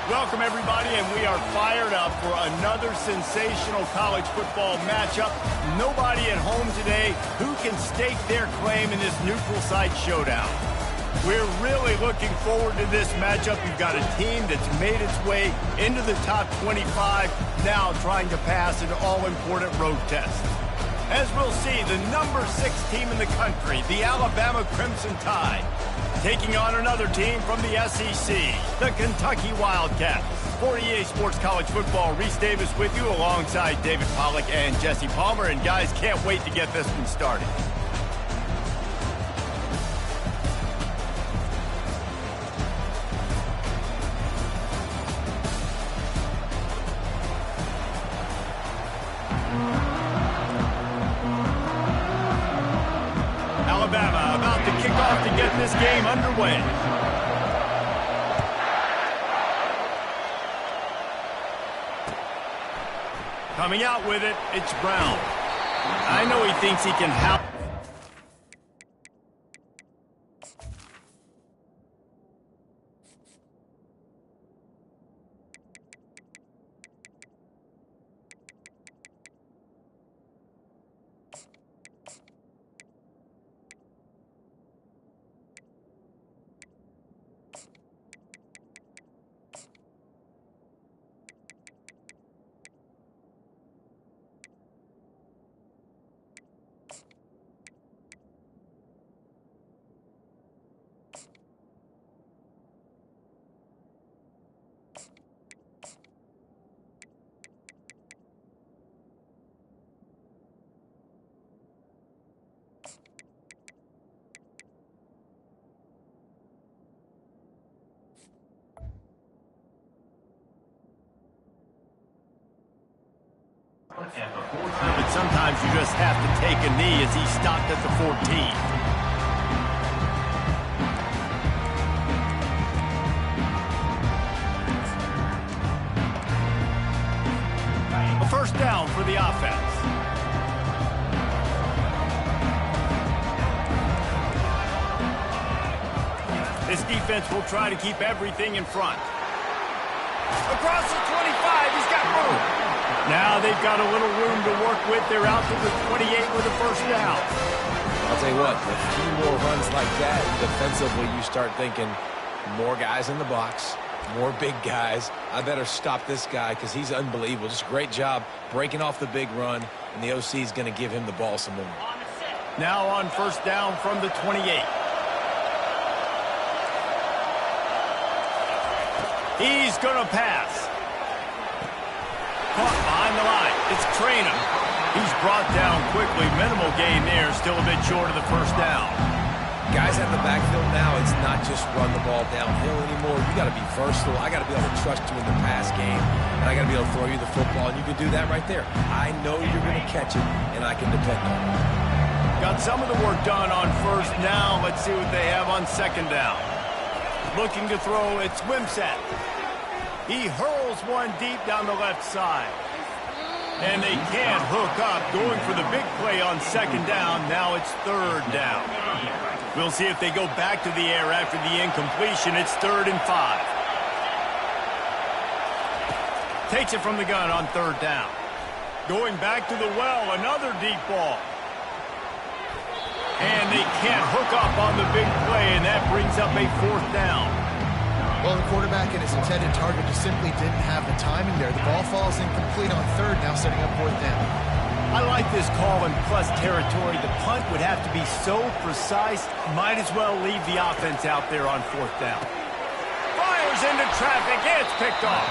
Welcome, everybody, and we are fired up for another sensational college football matchup. Nobody at home today who can stake their claim in this neutral site showdown. We're really looking forward to this matchup. You've got a team that's made its way into the top 25, now trying to pass an all-important road test. As we'll see, the number 6 team in the country, the Alabama Crimson Tide, taking on another team from the SEC, the Kentucky Wildcats. For EA Sports College Football, Reese Davis with you alongside David Pollack and Jesse Palmer. And guys, can't wait to get this one started. Alabama about to kick off to get this game underway. Coming out with it, it's Brown. I know he thinks he can help. But sometimes you just have to take a knee as he stopped at the 14. A first down for the offense. This defense will try to keep everything in front. Across the 25, he's got room. Now they've got a little room to work with. They're out to the 28 with a first down. I'll tell you what, a few more runs like that, defensively you start thinking more guys in the box, more big guys. I better stop this guy because he's unbelievable. Just a great job breaking off the big run, and the OC is going to give him the ball some more. Now on first down from the 28. He's going to pass. Caught behind the line. It's Traynor. He's brought down quickly. Minimal gain there. Still a bit short of the first down. Guys at the backfield now, it's not just run the ball downhill anymore. You got to be versatile. I got to be able to trust you in the pass game, and I got to be able to throw you the football, and you can do that right there. I know you're going to catch it, and I can depend on it. Got some of the work done on first. Now let's see what they have on second down. Looking to throw, it's Wimsatt. He hurls one deep down the left side. And they can't hook up. Going for the big play on second down. Now it's third down. We'll see if they go back to the air after the incompletion. It's 3rd and 5. Takes it from the gun on third down. Going back to the well. Another deep ball. And they can't hook up on the big play. And that brings up a 4th down. Well, the quarterback and his intended target just simply didn't have the timing there. The ball falls incomplete on third, now setting up 4th down. I like this call in plus territory. The punt would have to be so precise, might as well leave the offense out there on 4th down. Fires into traffic, it's picked off.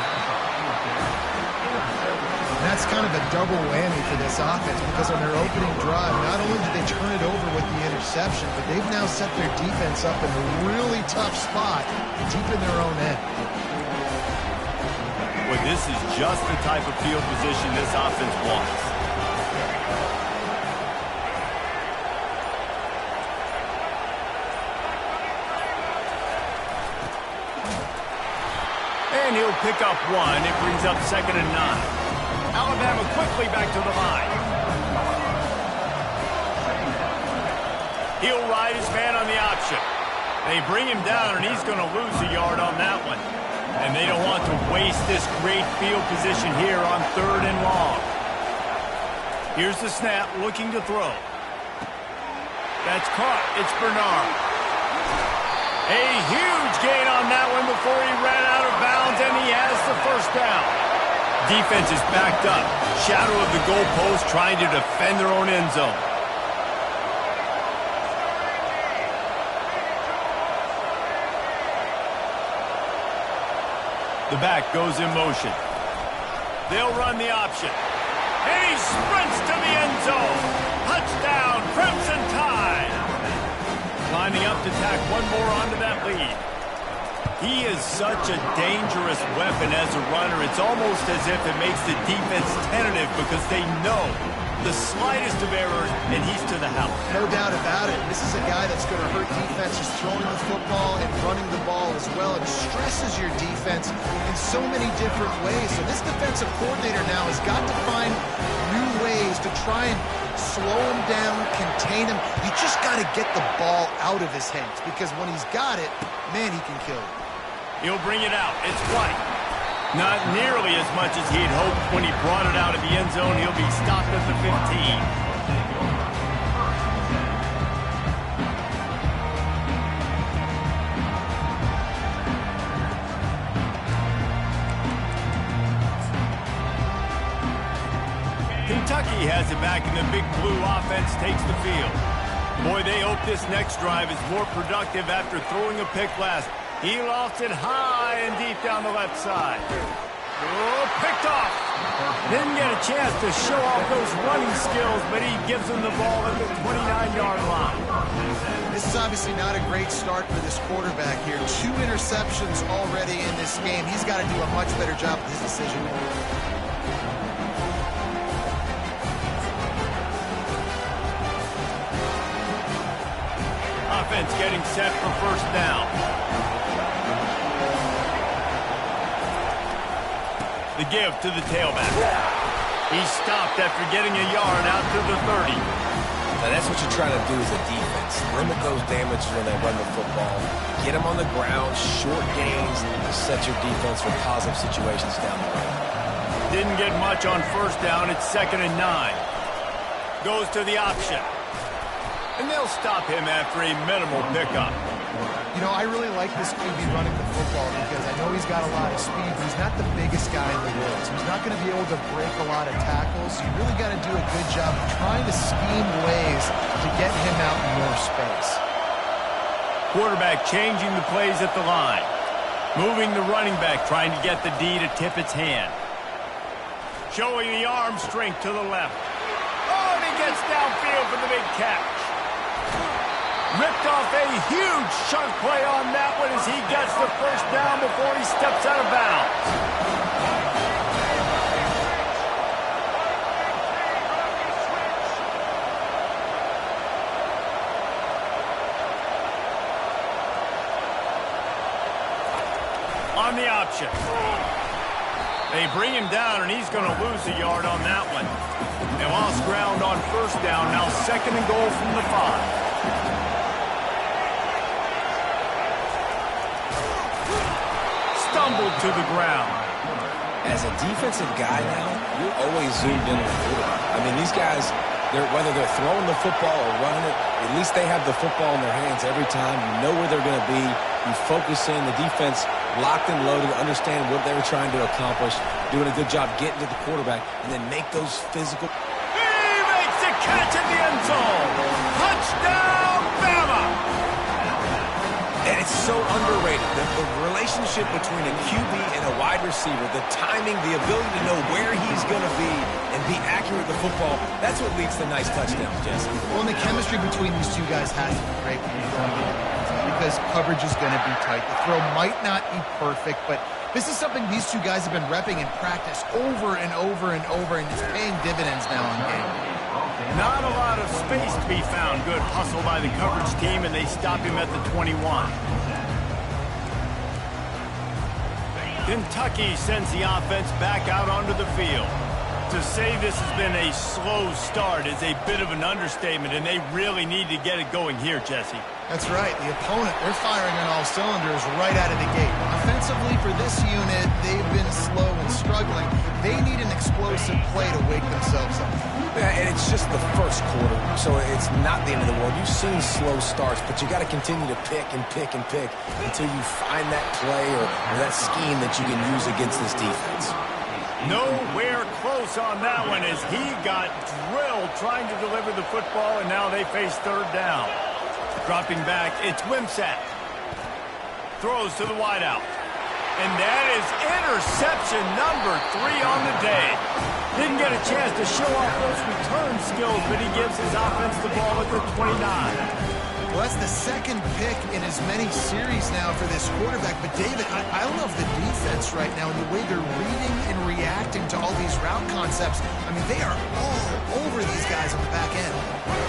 And that's kind of a double whammy for this offense because on their opening drive, not only did they turn it over with the interception, but they've now set their defense up in a really tough spot deep in their own end. Well, this is just the type of field position this offense wants. And he'll pick up one. It brings up 2nd and 9. Alabama quickly back to the line. He'll ride his man on the option. They bring him down, and he's going to lose a yard on that one. And they don't want to waste this great field position here on 3rd and long. Here's the snap, looking to throw. That's caught. It's Bernard. A huge gain on that one before he ran out of bounds, and he has the first down. Defense is backed up. Shadow of the goalpost, trying to defend their own end zone. The back goes in motion. They'll run the option. And he sprints to the end zone. Touchdown, Crimson Tide. Lining up to tack one more onto that lead. He is such a dangerous weapon as a runner. It's almost as if it makes the defense tentative because they know the slightest of errors, and he's to the house. No doubt about it. This is a guy that's going to hurt defenses throwing the football and running the ball as well. It stresses your defense in so many different ways. So this defensive coordinator now has got to find new ways to try and slow him down, contain him. You just got to get the ball out of his hands because when he's got it, man, he can kill you. He'll bring it out. It's White. Not nearly as much as he'd hoped when he brought it out of the end zone. He'll be stopped at the 15. Kentucky has it back, and the Big Blue offense takes the field. Boy, they hope this next drive is more productive after throwing a pick last. He lost it high and deep down the left side. Oh, picked off. Didn't get a chance to show off those running skills, but he gives them the ball at the 29-yard line. This is obviously not a great start for this quarterback here. 2 interceptions already in this game. He's got to do a much better job with his decision making. Offense getting set for first down. The give to the tailback. He stopped after getting a yard out to the 30. Now that's what you're trying to do as a defense. Limit those damages when they run the football. Get them on the ground, short gains, to set your defense for positive situations down the road. Didn't get much on first down. It's 2nd and 9. Goes to the option. And they'll stop him after a minimal pickup. You know, I really like this QB running the football because I know he's got a lot of speed, but he's not the biggest guy in the world. So he's not going to be able to break a lot of tackles. You really got to do a good job of trying to scheme ways to get him out in more space. Quarterback changing the plays at the line. Moving the running back, trying to get the D to tip its hand. Showing the arm strength to the left. Oh, and he gets downfield for the big catch. Ripped off a huge chunk play on that one as he gets the first down before he steps out of bounds. On the option. They bring him down, and he's going to lose a yard on that one. They lost ground on first down, now 2nd and goal from the 5. Stumbled to the ground. As a defensive guy now, you're always zoomed in on the quarterback. I mean, these guys, whether they're throwing the football or running it, at least they have the football in their hands every time. You know where they're going to be. You focus in. The defense locked and loaded, understand what they were trying to accomplish, doing a good job getting to the quarterback, and then make those physical. He makes a catch in the end zone. Touchdown, Bama! And it's so underrated. The relationship between a QB and a wide receiver, the timing, the ability to know where he's going to be and be accurate with the football, that's what leads to nice touchdowns, Jesse. Well, and the chemistry between these two guys has to be great when you're throwing it because coverage is going to be tight. The throw might not be perfect, but this is something these two guys have been repping in practice over and over and over, and it's paying dividends now on game. Not a lot of space to be found. Good hustle by the coverage team, and they stop him at the 21. Kentucky sends the offense back out onto the field. To say this has been a slow start is a bit of an understatement, and they really need to get it going here, Jesse. That's right. The opponent, they're firing on all cylinders right out of the gate. Offensively, for this unit, they've been slow and struggling. They need an explosive play to wake themselves up. Yeah, and it's just the first quarter, so it's not the end of the world. You've seen slow starts, but you got to continue to pick and pick and pick until you find that play or that scheme that you can use against this defense. Nowhere close on that one as he got drilled trying to deliver the football, and now they face third down. Dropping back, it's Wimsatt. Throws to the wideout. And that is interception number 3 on the day. Didn't get a chance to show off those return skills, but he gives his offense the ball at the 29. Well, that's the second pick in as many series now for this quarterback. But, David, I love the defense right now and the way they're reading and reacting to all these route concepts. I mean, they are all over these guys on the back end.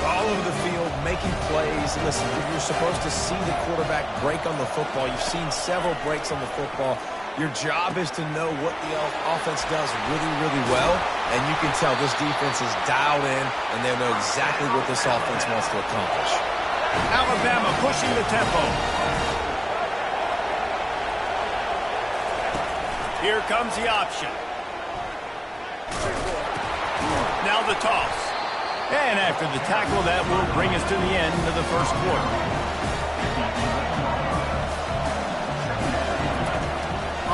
All over the field, making plays. Listen, you're supposed to see the quarterback break on the football. You've seen several breaks on the football. Your job is to know what the offense does really, really well. And you can tell this defense is dialed in, and they know exactly what this offense wants to accomplish. Alabama pushing the tempo. Here comes the option. Now the toss. And after the tackle, that will bring us to the end of the first quarter.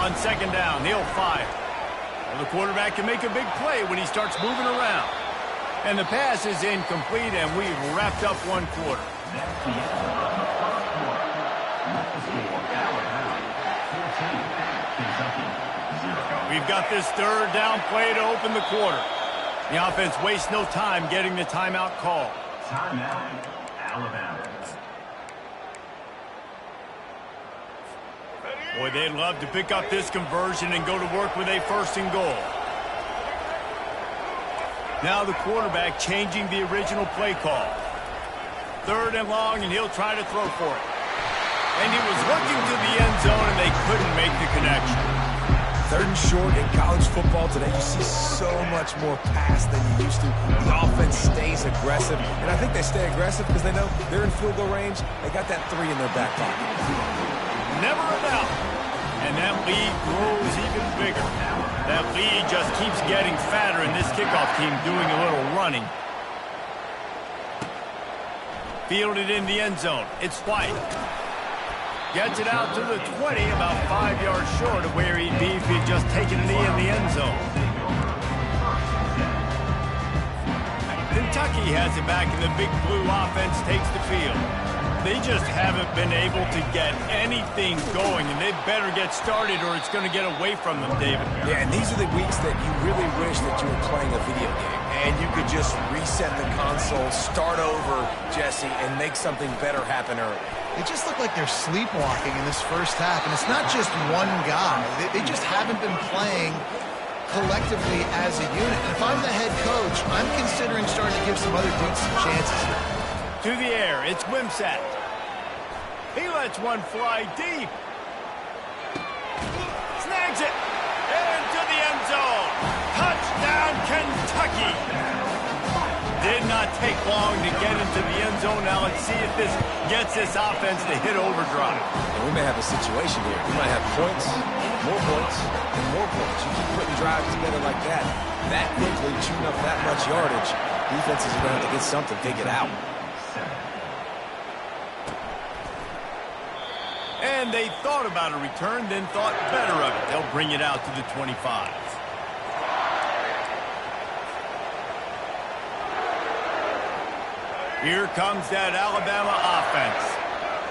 On second down, he'll fire. Well, the quarterback can make a big play when he starts moving around. And the pass is incomplete, and we've wrapped up one quarter. We've got this third down play to open the quarter. The offense wastes no time getting the timeout call. Timeout, Alabama. Boy, they'd love to pick up this conversion and go to work with a first and goal. Now the quarterback changing the original play call. Third and long, and he'll try to throw for it. And he was looking to the end zone, and they couldn't make the connection. Third and short in college football today, you see so much more pass than you used to. The offense stays aggressive, and I think they stay aggressive because they know they're in field goal range. They got that 3 in their back pocket. Never a doubt. And that lead grows even bigger. That lead just keeps getting fatter, and this kickoff team doing a little running. Fielded in the end zone. It's White. Gets it out to the 20, about 5 yards short of where he'd be if he'd just taken a knee in the end zone. Kentucky has it back, and the Big Blue offense takes the field. They just haven't been able to get anything going, and they better get started or it's going to get away from them, David. Yeah, and these are the weeks that you really wish that you were playing a video game, and you could just reset the console, start over, Jesse, and make something better happen early. They just look like they're sleepwalking in this first half, and it's not just one guy. They just haven't been playing collectively as a unit. And if I'm the head coach, I'm considering starting to give some other dudes some chances here. To the air, it's Wimsatt. He lets one fly deep. Snags it. Into the end zone. Touchdown, Kentucky. Did not take long to get into the end zone. Now let's see if this gets this offense to hit overdrive. And we may have a situation here. We might have points, more points, and more points. You keep putting drives together like that quickly, chewing up that much yardage, defenses are going to have to get something figured out. And they thought about a return, then thought better of it. They'll bring it out to the 25. Here comes that Alabama offense.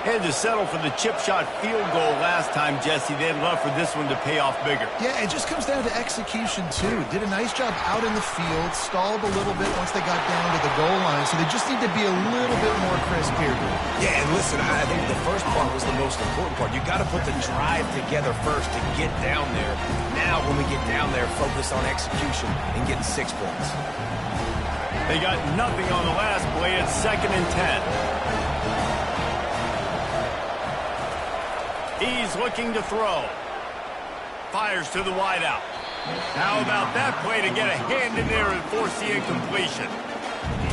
Had to settle for the chip shot field goal last time, Jesse. They'd love for this one to pay off bigger. Yeah, it just comes down to execution, too. Did a nice job out in the field, stalled a little bit once they got down to the goal line, so they just need to be a little bit more crisp here. Yeah, and listen, I think the first part was the most important part. You got to put the drive together first to get down there. Now, when we get down there, focus on execution and getting 6 points. They got nothing on the last play. It's 2nd and 10. He's looking to throw. Fires to the wideout. How about that play to get a hand in there and force the incompletion?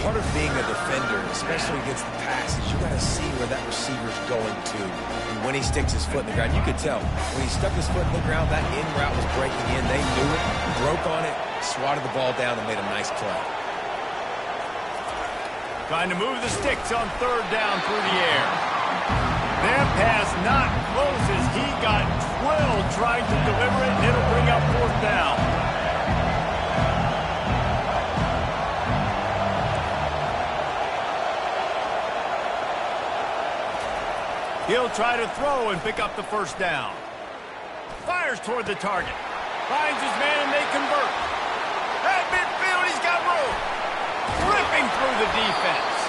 Part of being a defender, especially against the pass, is you got to see where that receiver's going to. And when he sticks his foot in the ground, you could tell. When he stuck his foot in the ground, that in route was breaking in. They knew it, broke on it, swatted the ball down, and made a nice play. Trying to move the sticks on third down through the air. That pass not close as he got drilled trying to deliver it, and it'll bring up fourth down. He'll try to throw and pick up the first down. Fires toward the target. Finds his man and they convert. At midfield, he's got room. Ripping through the defense.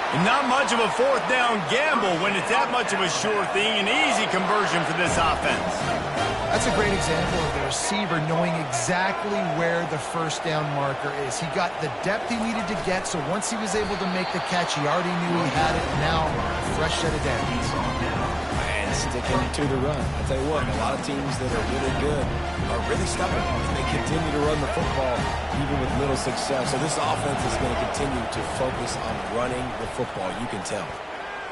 And not much of a fourth down gamble when it's that much of a sure thing. An easy conversion for this offense. That's a great example of the receiver knowing exactly where the first down marker is. He got the depth he needed to get, so once he was able to make the catch, he already knew he had it. Now, a fresh set of downs. And sticking to the run. I tell you what, a lot of teams that are really good are really stubborn. And they continue to run the football even with little success. So this offense is going to continue to focus on running the football. You can tell.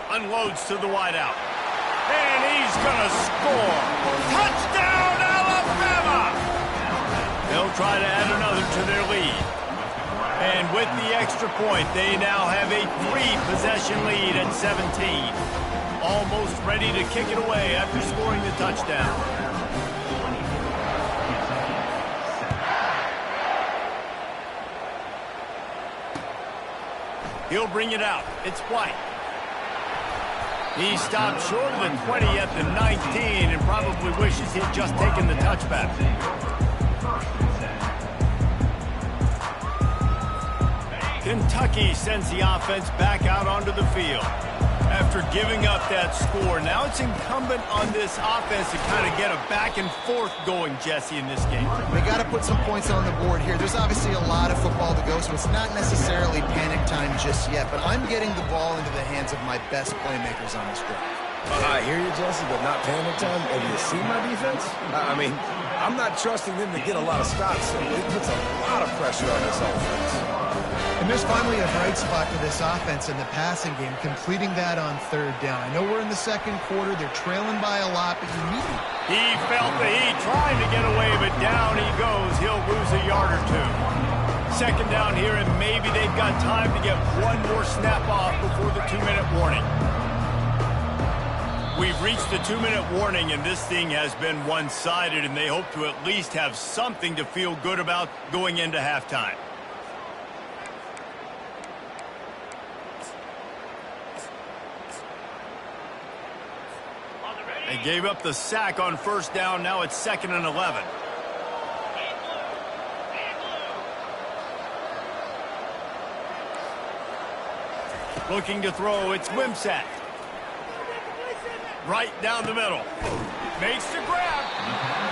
Unloads to the wideout. And he's going to score. Touchdown, Alabama! They'll try to add another to their lead. And with the extra point, they now have a 3-possession lead at 17. Almost ready to kick it away after scoring the touchdown. He'll bring it out. It's White. He stopped short of the 20 at the 19 and probably wishes he'd just taken the touchback. Kentucky sends the offense back out onto the field. After giving up that score, now it's incumbent on this offense to kind of get a back and forth going, Jesse, in this game. They got to put some points on the board here. There's obviously a lot of football to go, so it's not necessarily panic time just yet, but I'm getting the ball into the hands of my best playmakers on this drive. I hear you, Jesse, but not panic time. Have you seen my defense? I mean, I'm not trusting them to get a lot of stops, so it puts a lot of pressure on this offense. And there's finally a bright spot for this offense in the passing game, completing that on third down. I know we're in the second quarter. They're trailing by a lot, but you need it. He felt the heat, trying to get away, but down he goes. He'll lose a yard or two. Second down here, and maybe they've got time to get one more snap off before the 2-minute warning. We've reached the 2-minute warning, and this thing has been one-sided, and they hope to at least have something to feel good about going into halftime. They gave up the sack on first down. Now it's 2nd and 11. Looking to throw. It's Wimsatt. Right down the middle. Makes the grab.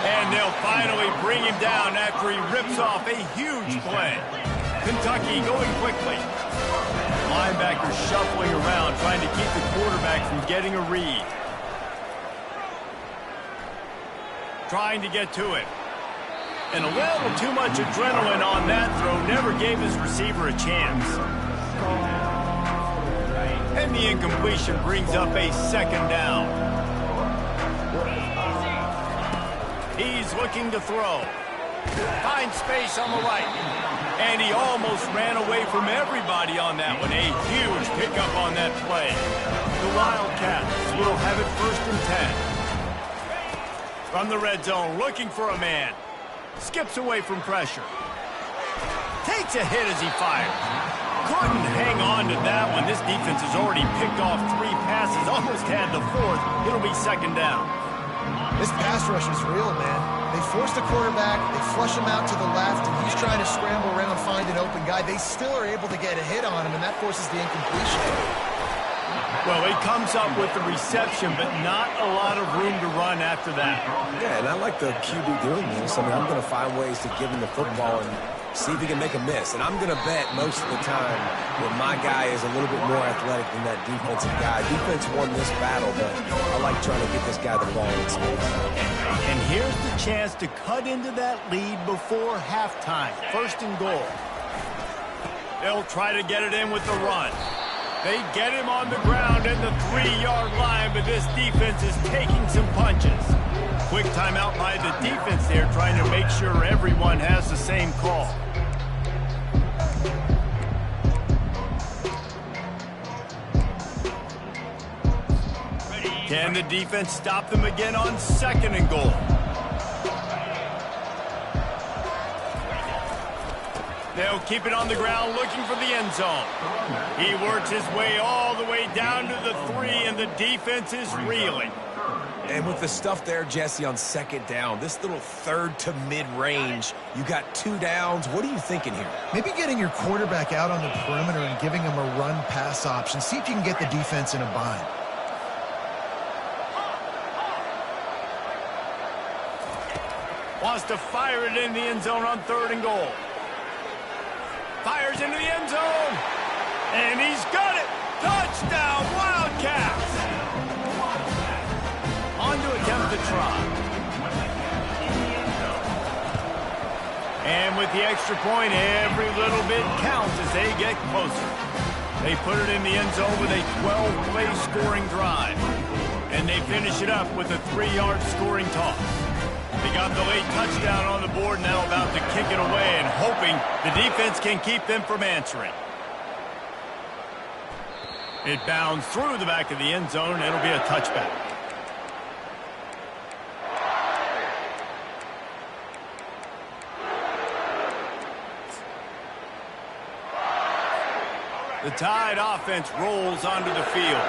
And they'll finally bring him down after he rips off a huge play. Kentucky going quickly. Linebackers shuffling around, trying to keep the quarterback from getting a read. Trying to get to it. And a little too much adrenaline on that throw. Never gave his receiver a chance. And the incompletion brings up a 2nd down. He's looking to throw. Finds space on the right. And he almost ran away from everybody on that one. A huge pickup on that play. The Wildcats will have it 1st and 10. From the red zone, looking for a man. Skips away from pressure. Takes a hit as he fires. Couldn't hang on to that one. This defense has already picked off 3 passes, almost had the 4th. It'll be 2nd down. This pass rush is real, man. They force the quarterback, they flush him out to the left, and he's trying to scramble around, find an open guy. They still are able to get a hit on him, and that forces the incompletion. Well, he comes up with the reception, but not a lot of room to run after that. Yeah, and I like the QB doing this. I mean, I'm going to find ways to give him the football and see if he can make a miss. And I'm going to bet most of the time that my guy is a little bit more athletic than that defensive guy. Defense won this battle, but I like trying to get this guy the ball in space. And here's the chance to cut into that lead before halftime. First and goal. They'll try to get it in with the run. They get him on the ground at the 3-yard line, but this defense is taking some punches. Quick timeout by the defense there, trying to make sure everyone has the same call. Can the defense stop them again on second and goal? They'll keep it on the ground looking for the end zone. He works his way all the way down to the 3, and the defense is reeling. And with the stuff there, Jesse, on second down, this little third to mid-range, you got 2 downs. What are you thinking here? Maybe getting your quarterback out on the perimeter and giving him a run-pass option. See if you can get the defense in a bind. Wants to fire it in the end zone on third and goal. Fires into the end zone. And he's got it. Touchdown, Wildcats. On to attempt the try. And with the extra point, every little bit counts as they get closer. They put it in the end zone with a 12-play scoring drive. And they finish it up with a 3-yard scoring toss. They got the late touchdown on the board, now about to kick it away and hoping the defense can keep them from answering. It bounds through the back of the end zone, and it'll be a touchback. The Tide offense rolls onto the field.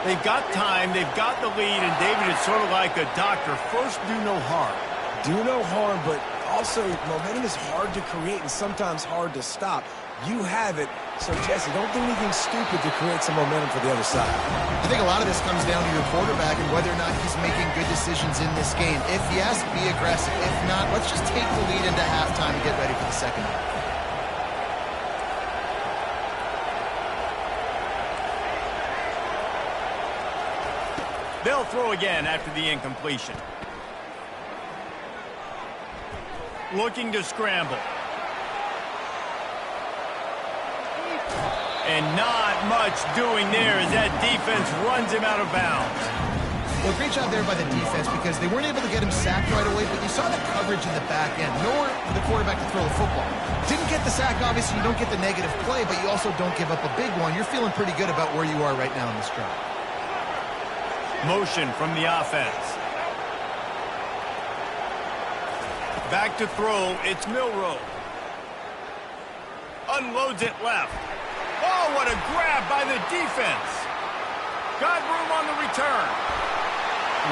They've got time, they've got the lead, and David, it's sort of like a doctor. First, do no harm. Do no harm, but also momentum is hard to create and sometimes hard to stop. You have it, so Jesse, don't do anything stupid to create some momentum for the other side. I think a lot of this comes down to your quarterback and whether or not he's making good decisions in this game. If yes, be aggressive. If not, let's just take the lead into halftime and get ready for the second half. They'll throw again after the incompletion. Looking to scramble. And not much doing there as that defense runs him out of bounds. Well, great job there by the defense because they weren't able to get him sacked right away, but you saw the coverage in the back end. Nowhere for the quarterback to throw the football. Didn't get the sack, obviously. You don't get the negative play, but you also don't give up a big one. You're feeling pretty good about where you are right now in this drive. Motion from the offense. Back to throw, it's Milroe. Unloads it left. Oh, what a grab by the defense. Got room on the return.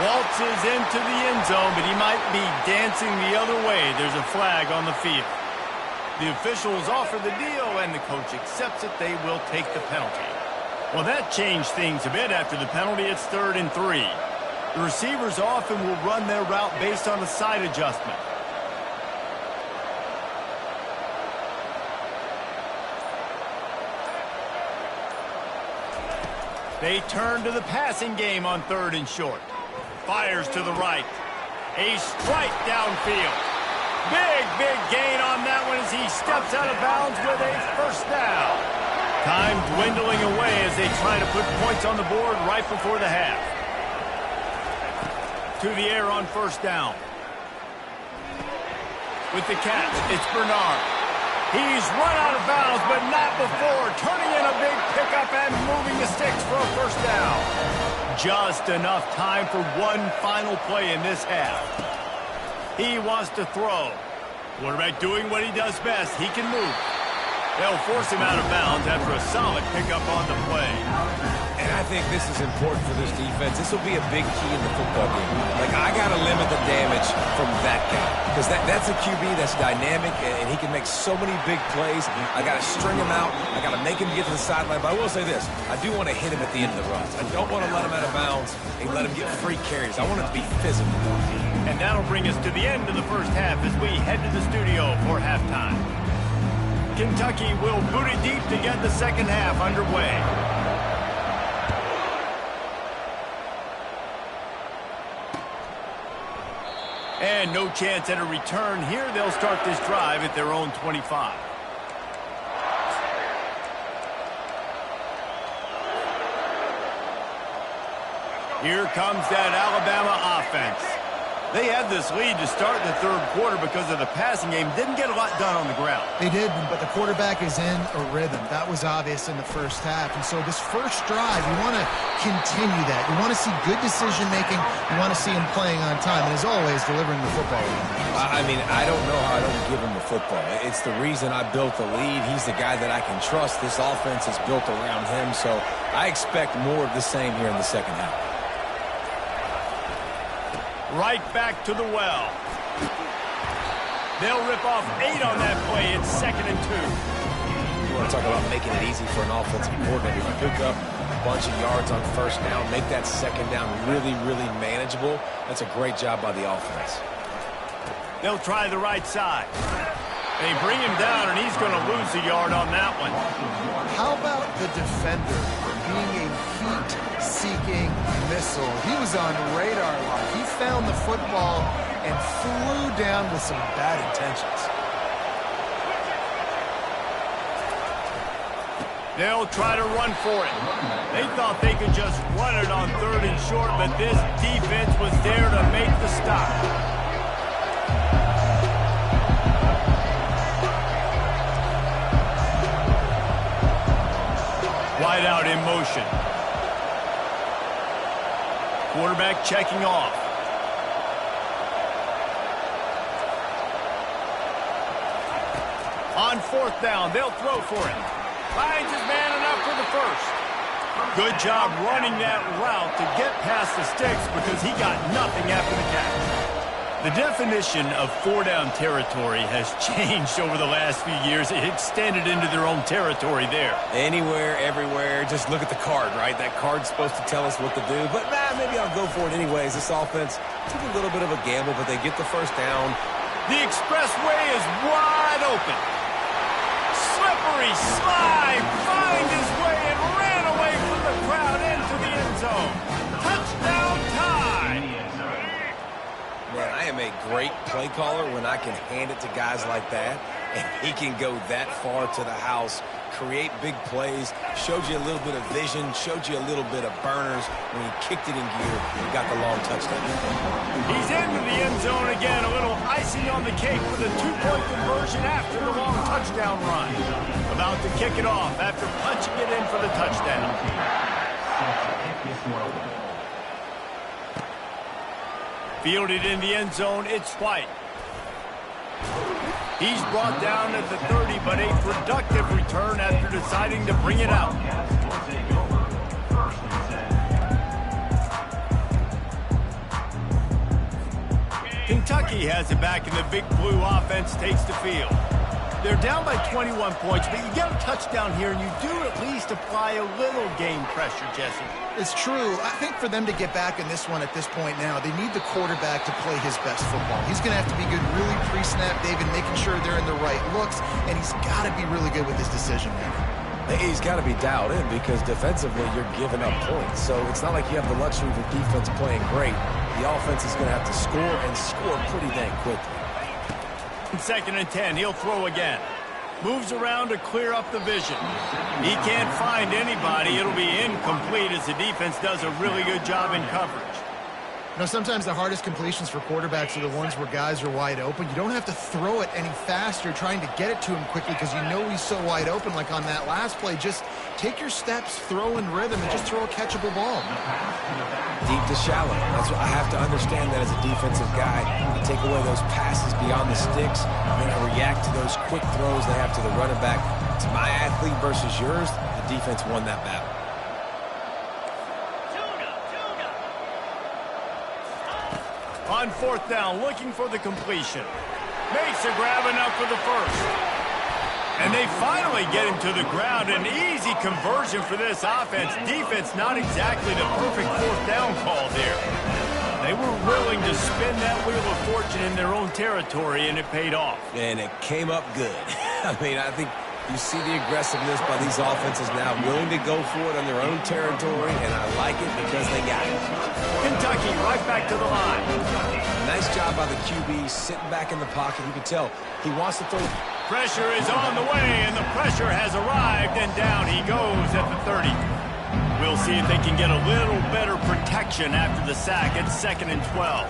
Waltzes into the end zone, but he might be dancing the other way. There's a flag on the field. The officials offer the deal, and the coach accepts it. They will take the penalty. Well, that changed things a bit after the penalty. It's 3rd and 3. The receivers often will run their route based on a side adjustment. They turn to the passing game on 3rd and short. Fires to the right. A strike downfield. Big gain on that one as he steps out of bounds with a first down. Time dwindling away as they try to put points on the board right before the half. To the air on first down. With the catch, it's Bernard. He's run out of bounds, but not before. Turning in a big pickup and moving the sticks for a first down. Just enough time for one final play in this half. He wants to throw. Quarterback doing what he does best. He can move. They'll force him out of bounds after a solid pickup on the play. And I think this is important for this defense. This will be a big key in the football game. Like, I got to limit the damage from that guy. Because that's a QB that's dynamic, and he can make so many big plays. I got to string him out. I got to make him get to the sideline. But I will say this. I do want to hit him at the end of the runs. I don't want to let him out of bounds and let him get free carries. I want it to be physical. And that'll bring us to the end of the first half as we head to the studio for halftime. Kentucky will boot it deep to get the second half underway. And no chance at a return here. They'll start this drive at their own 25. Here comes that Alabama offense. They had this lead to start the third quarter because of the passing game. Didn't get a lot done on the ground. They didn't, but the quarterback is in a rhythm. That was obvious in the first half. And so this first drive, you want to continue that. You want to see good decision-making. You want to see him playing on time. And as always, delivering the football. I mean, I don't know how I don't give him the football. It's the reason I built the lead. He's the guy that I can trust. This offense is built around him. So I expect more of the same here in the second half. Right back to the well. They'll rip off 8 on that play. It's 2nd and 2. You want to talk about making it easy for an offensive coordinator. You pick up a bunch of yards on first down, make that second down really, really manageable. That's a great job by the offense. They'll try the right side. They bring him down, and he's going to lose a yard on that one. How about the defender being a heat-seeking missile? He was on radar lock. He found the football and flew down with some bad intentions. They'll try to run for it. They thought they could just run it on 3rd and short, but this defense was there to make the stop. Wide out in motion. Quarterback checking off. On 4th down, they'll throw for it. Finds his man enough for the first. Good job running that route to get past the sticks because he got nothing after the catch. The definition of 4-down territory has changed over the last few years. It extended into their own territory there. Anywhere, everywhere, just look at the card, right? That card's supposed to tell us what to do, but maybe I'll go for it anyways. This offense took a little bit of a gamble, but they get the first down. The expressway is wide open. Slippery slide, find his way and ran away from the crowd into the end zone. Touchdown tie. Man, I am a great play caller when I can hand it to guys like that, and he can go that far to the house, create big plays, showed you a little bit of vision, showed you a little bit of burners when he kicked it in gear and got the long touchdown. He's into the end zone again, a little icing on the cake with a 2-point conversion after the long touchdown run. About to kick it off after punching it in for the touchdown. Fielded in the end zone, it's White. He's brought down at the 30, but a productive return after deciding to bring it out. Kentucky has it back, and the Big Blue offense takes the field. They're down by 21 points, but you get a touchdown here, and you do at least apply a little game pressure, Jesse. It's true. I think for them to get back in this one at this point now, they need the quarterback to play his best football. He's going to have to be good really pre-snap, David, making sure they're in the right looks, and he's got to be really good with his decision-making. He's got to be dialed in because defensively you're giving up points. So it's not like you have the luxury of your defense playing great. The offense is going to have to score and score pretty dang quickly. 2nd and 10, he'll throw again. Moves around to clear up the vision. He can't find anybody. It'll be incomplete as the defense does a really good job in coverage. You know, sometimes the hardest completions for quarterbacks are the ones where guys are wide open. You don't have to throw it any faster trying to get it to him quickly because you know he's so wide open like on that last play. Just take your steps, throw in rhythm, and just throw a catchable ball. Deep to shallow. That's what I have to understand that as a defensive guy. I take away those passes beyond the sticks, and then I react to those quick throws they have to the running back. It's my athlete versus yours. The defense won that battle. On 4th down, looking for the completion. Makes a grab enough for the first. And they finally get him to the ground. An easy conversion for this offense. Defense not exactly the perfect 4th down call there. They were willing to spin that wheel of fortune in their own territory, and it paid off. And it came up good. I mean, I think You see the aggressiveness by these offenses now, willing to go for it on their own territory, and I like it because they got it. Kentucky right back to the line. Nice job by the QB sitting back in the pocket. You can tell he wants to throw. Pressure is on the way, and the pressure has arrived, and down he goes at the 30. We'll see if they can get a little better protection after the sack. It's 2nd and 12.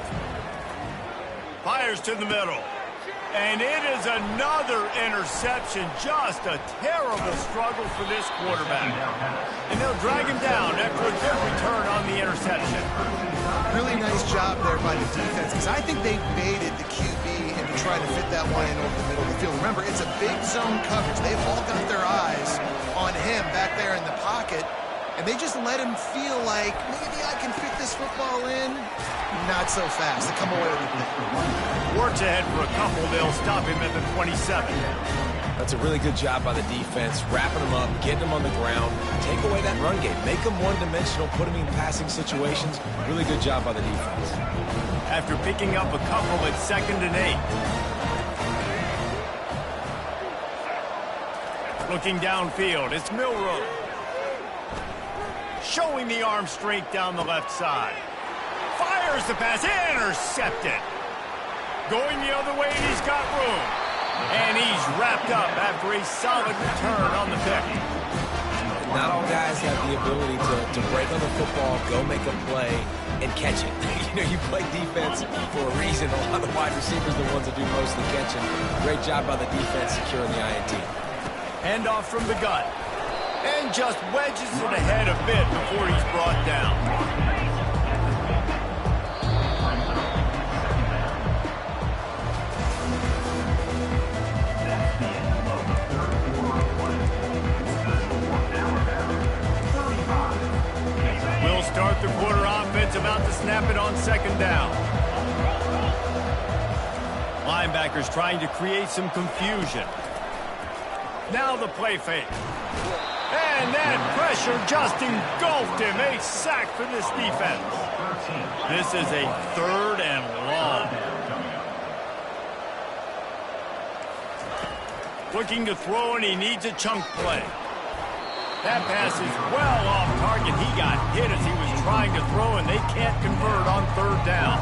Fires to the middle. And it is another interception. Just a terrible struggle for this quarterback. And they'll drag him down after a good return on the interception. Really nice job there by the defense, because I think they baited the QB into trying to fit that one in over the middle of the field. Remember, it's a big zone coverage. They've all got their eyes on him back there in the pocket, and they just let him feel like, maybe I can fit this football in. Not so fast. They come away with it. Works ahead for a couple. They'll stop him at the 27. That's a really good job by the defense, wrapping them up, getting them on the ground, take away that run game, make them one-dimensional, put them in passing situations. Really good job by the defense. After picking up a couple, it's 2nd and 8. Looking downfield, it's Milroe. Showing the arm strength down the left side. Fires the pass, intercepted. Going the other way, and he's got room. And he's wrapped up after a solid return on the pick. Not all guys have the ability to break on the football, go make a play, and catch it. You play defense for a reason. A lot of the wide receivers are the ones that do most of the catching. Great job by the defense securing the INT. Handoff from the gut. And just wedges it ahead a bit before he's brought down. We'll start the quarter offense, about to snap it on 2nd down. Linebackers trying to create some confusion. Now the play fake. And that pressure just engulfed him. A sack for this defense. This is a 3rd and long. Looking to throw, and he needs a chunk play. That pass is well off target. He got hit as he was trying to throw, and they can't convert on 3rd down.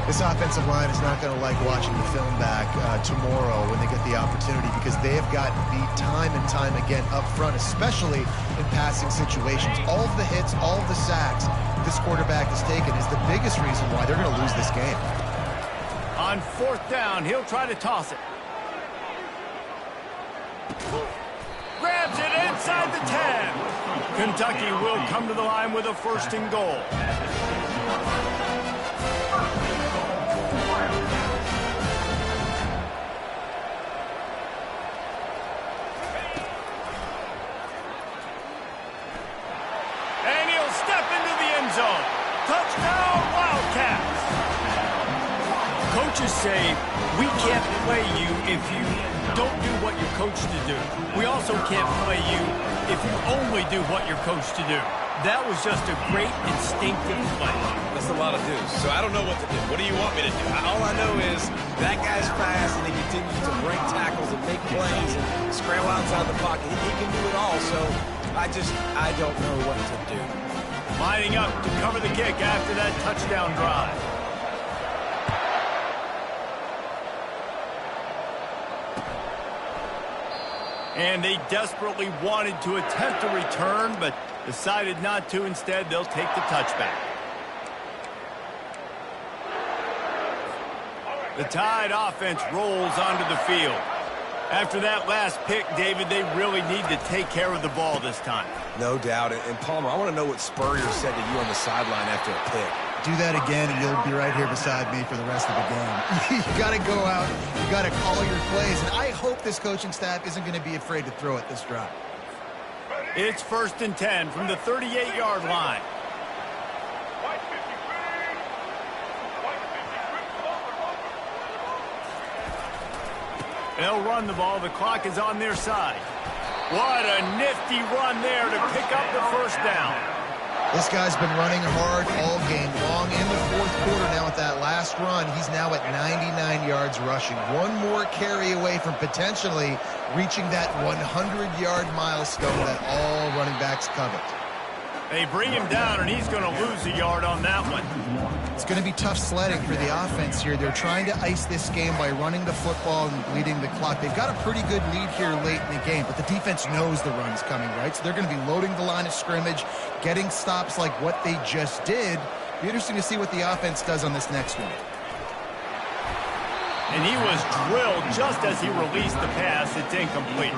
This offensive line is not going to like watching the film back tomorrow when they get the opportunity, because they have gotten beat time and time again up front, especially in passing situations. All of the hits, all of the sacks this quarterback has taken is the biggest reason why they're going to lose this game. On 4th down, he'll try to toss it. Grabs it inside the 10. Kentucky will come to the line with a 1st and goal. And he'll step into the end zone. Touchdown, Wildcats. Coaches say, we can't play you if you don't do what you're coached to do. We also can't play you if you only do what you're coached to do. That was just a great instinctive play. That's a lot of do's. So I don't know what to do. What do you want me to do? All I know is that guy's fast, and he continues to break tackles and make plays and scramble outside the pocket. He can do it all, so I don't know what to do. Lining up to cover the kick after that touchdown drive. And they desperately wanted to attempt a return, but decided not to. Instead, they'll take the touchback. The Tide offense rolls onto the field. After that last pick, David, they really need to take care of the ball this time. No doubt. And Palmer, I want to know what Spurrier said to you on the sideline after a pick. Do that again, and you'll be right here beside me for the rest of the game. You got to go out. You got to call your plays. And I hope this coaching staff isn't going to be afraid to throw it this drive. It's 1st and 10 from the 38-yard line. They'll run the ball. The clock is on their side. What a nifty run there to pick up the 1st down. This guy's been running hard all game long in the 4th quarter now at that last run, he's now at 99 yards rushing. One more carry away from potentially reaching that 100-yard milestone that all running backs covet. They bring him down, and he's going to lose a yard on that one. It's going to be tough sledding for the offense here. They're trying to ice this game by running the football and bleeding the clock. They've got a pretty good lead here late in the game, but the defense knows the run's coming, right? So they're going to be loading the line of scrimmage, getting stops like what they just did. Be interesting to see what the offense does on this next one. And he was drilled just as he released the pass. It's incomplete.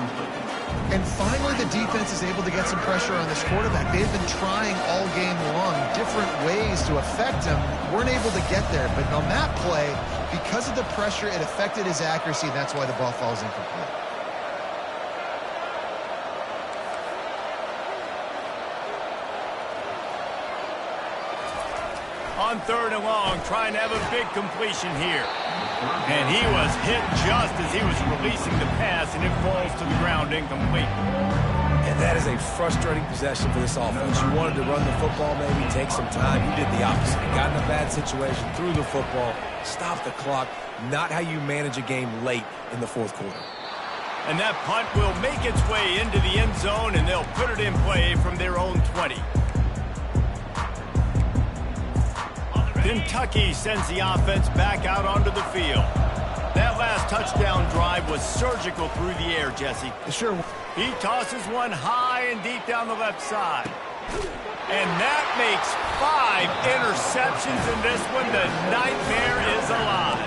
And finally, the defense is able to get some pressure on this quarterback. They've been trying all game long different ways to affect him. Weren't able to get there. But on that play, because of the pressure, it affected his accuracy. That's why the ball falls incomplete. On 3rd and long, trying to have a big completion here. And he was hit just as he was releasing the pass, and it falls to the ground incomplete. And that is a frustrating possession for this offense. You wanted to run the football, maybe take some time. You did the opposite. You got in a bad situation, threw the football, stopped the clock. Not how you manage a game late in the 4th quarter. And that punt will make its way into the end zone, and they'll put it in play from their own 20. Kentucky sends the offense back out onto the field. That last touchdown drive was surgical through the air, Jesse. Sure. He tosses one high and deep down the left side. And that makes 5 interceptions in this one. The nightmare is alive.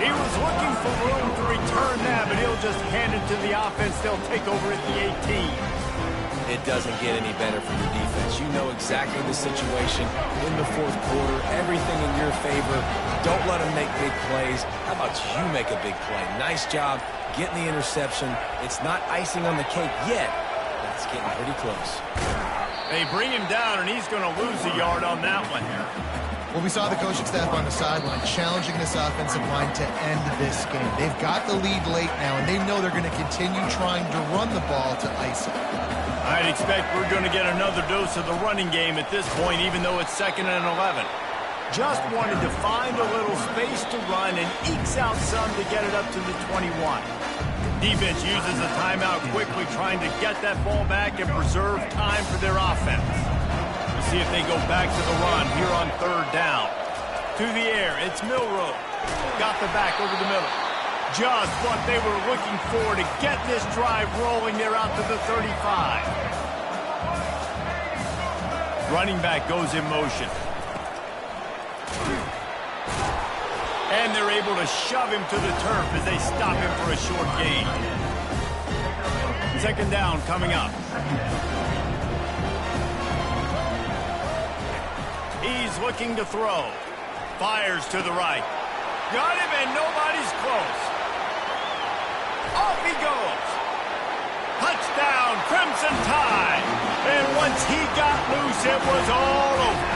He was looking for room to return that, but he'll just hand it to the offense. They'll take over at the 18. It doesn't get any better for your defense. You know exactly the situation in the 4th quarter. Everything in your favor. Don't let them make big plays. How about you make a big play? Nice job getting the interception. It's not icing on the cake yet, but it's getting pretty close. They bring him down, and he's going to lose a yard on that one. Well, we saw the coaching staff on the sideline challenging this offensive line to end this game. They've got the lead late now, and they know they're going to continue trying to run the ball to ice it. I'd expect we're going to get another dose of the running game at this point, even though it's 2nd and 11. Just wanted to find a little space to run and ekes out some to get it up to the 21. Defense uses a timeout quickly, trying to get that ball back and preserve time for their offense. We'll see if they go back to the run here on 3rd down. To the air, it's Milroe. Got the back over the middle. Just what they were looking for to get this drive rolling. They're out to the 35. Running back goes in motion. And they're able to shove him to the turf as they stop him for a short gain. 2nd down coming up. He's looking to throw. Fires to the right. Got him, and nobody's close. Off he goes. Touchdown, Crimson Tide. And once he got loose, it was all over.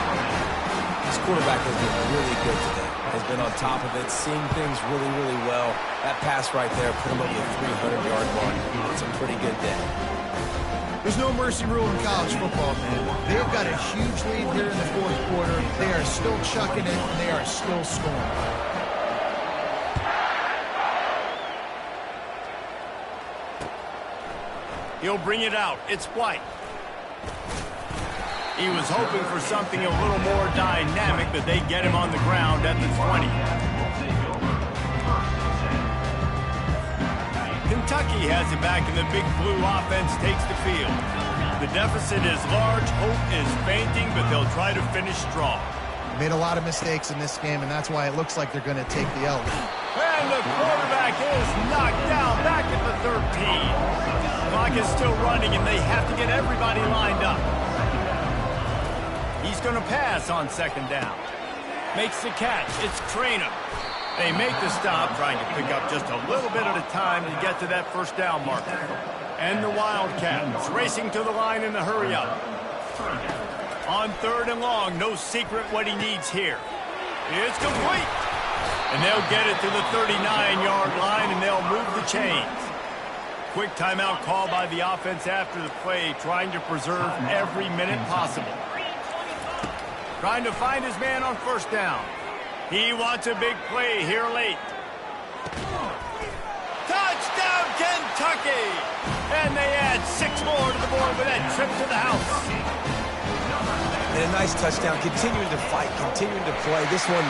This quarterback has been really good today. Has been on top of it, seeing things really, really well. That pass right there put him over the 300-yard mark. It's a pretty good day. There's no mercy rule in college football, man. They've got a huge lead here in the 4th quarter. They are still chucking it, and they are still scoring. He'll bring it out. It's White. He was hoping for something a little more dynamic, but they get him on the ground at the 20. Kentucky has it back, and the Big Blue offense takes the field. The deficit is large. Hope is fainting, but they'll try to finish strong. Made a lot of mistakes in this game, and that's why it looks like they're going to take the L. And the quarterback is knocked down back at the 13. Clock is still running, and they have to get everybody lined up. He's going to pass on 2nd down. Makes the catch. It's Traynham. They make the stop, trying to pick up just a little bit at a time to get to that 1st down marker. And the Wildcats racing to the line in the hurry-up. On 3rd and long, no secret what he needs here. It's complete. And they'll get it to the 39-yard line, and they'll move the chains. Quick timeout call by the offense after the play, trying to preserve every minute possible. Trying to find his man on 1st down. He wants a big play here late. Touchdown, Kentucky! And they add 6 more to the board with that trip to the house. And a nice touchdown, continuing to fight, continuing to play. This one,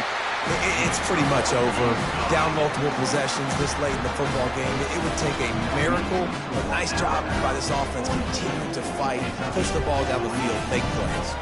it's pretty much over. Down multiple possessions this late in the football game. It would take a miracle. A nice job by this offense, continuing to fight, push the ball down the field, make plays.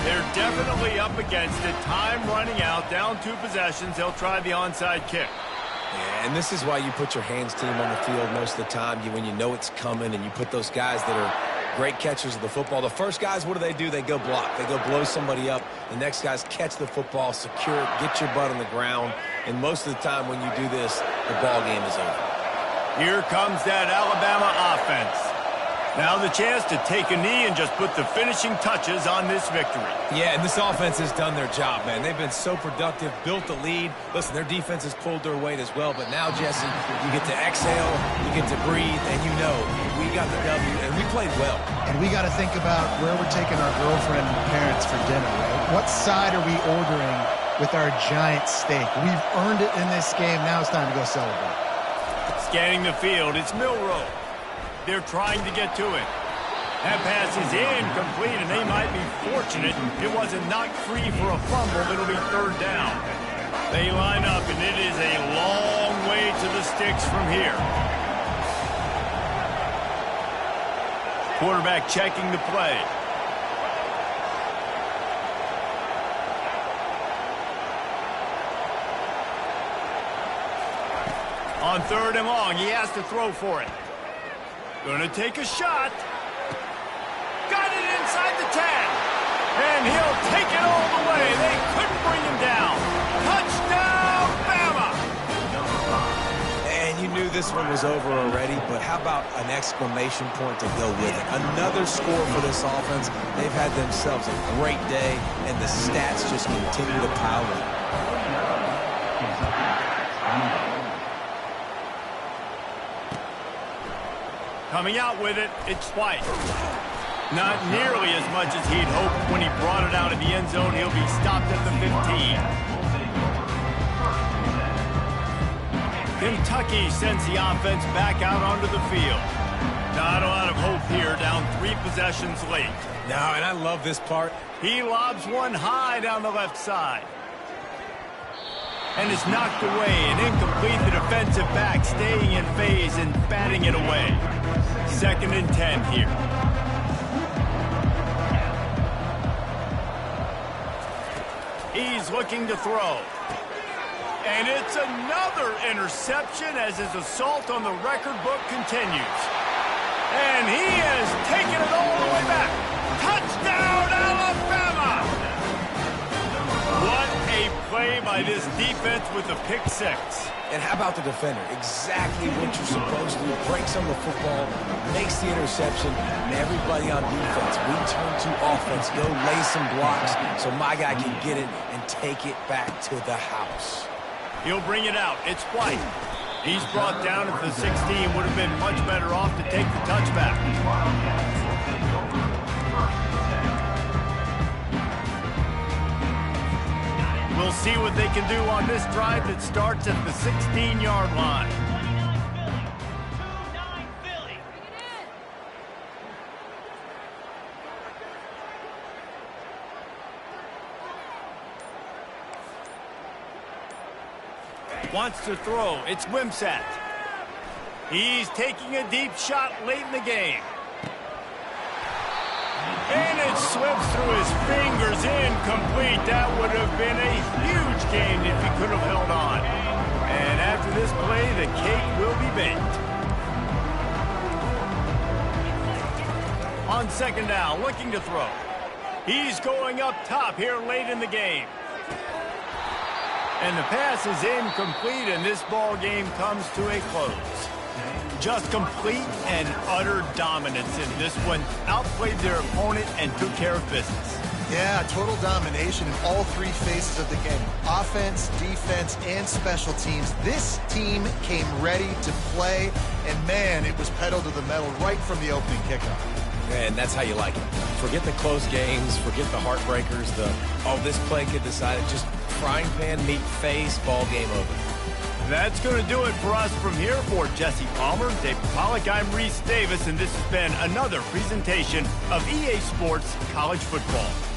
They're definitely up against it. Time running out, down 2 possessions. They'll try the onside kick. Yeah, and this is why you put your hands team on the field most of the time. When you know it's coming and you put those guys that are great catchers of the football. The first guys, what do? They go block. They go blow somebody up. The next guys catch the football, secure it, get your butt on the ground. And most of the time when you do this, the ball game is over. Here comes that Alabama offense. Now the chance to take a knee and just put the finishing touches on this victory. Yeah, and this offense has done their job, man. They've been so productive, built the lead. Listen, their defense has pulled their weight as well. But now, Jesse, you get to exhale, you get to breathe, and you know we got the W, and we played well. And we got to think about where we're taking our girlfriend and parents for dinner, right? What side are we ordering with our giant steak? We've earned it in this game. Now it's time to go celebrate. Scanning the field, it's Milroe. They're trying to get to it. That pass is incomplete, and they might be fortunate it wasn't knocked free for a fumble. It'll be 3rd down. They line up, and it is a long way to the sticks from here. Quarterback checking the play. On 3rd and long, he has to throw for it. Gonna take a shot. Got it inside the 10. And he'll take it all the way. They couldn't bring him down. Touchdown, Bama! And you knew this one was over already, but how about an exclamation point to go with it? Another score for this offense. They've had themselves a great day, and the stats just continue to pile up. Coming out with it, it's White. Not nearly as much as he'd hoped when he brought it out of the end zone. He'll be stopped at the 15. Kentucky sends the offense back out onto the field. Not a lot of hope here, down 3 possessions late. No, and I love this part. He lobs one high down the left side. And it's knocked away and incomplete. The defensive back staying in phase and batting it away. 2nd and 10 here. He's looking to throw. And it's another interception as his assault on the record book continues. And he has taken it all the way back. Touchdown, Alabama! What a play by this defense with the pick 6. And how about the defender? Exactly what you're supposed to do. Breaks on the football, makes the interception, and everybody on defense, we turn to offense. Go lay some blocks so my guy can get it and take it back to the house. He'll bring it out. It's White. He's brought down at the 16. Would have been much better off to take the touchback. We'll see what they can do on this drive that starts at the 16-yard line. Wants to throw. It's Wimsatt. He's taking a deep shot late in the game. And it slips through his fingers, incomplete. That would have been a huge gain if he could have held on. And after this play, the cake will be baked. On 2nd down, looking to throw. He's going up top here late in the game. And the pass is incomplete, and this ball game comes to a close. Just complete and utter dominance in this one. Outplayed their opponent and took care of business. Yeah, total domination in all 3 phases of the game. Offense, defense, and special teams. This team came ready to play, and man, it was pedal to the metal right from the opening kickoff. And that's how you like it. Forget the close games, forget the heartbreakers, this play get decided. Just frying pan meet face, ball game over. That's going to do it for us from here. For Jesse Palmer, David Pollack, I'm Reese Davis, and this has been another presentation of EA Sports College Football.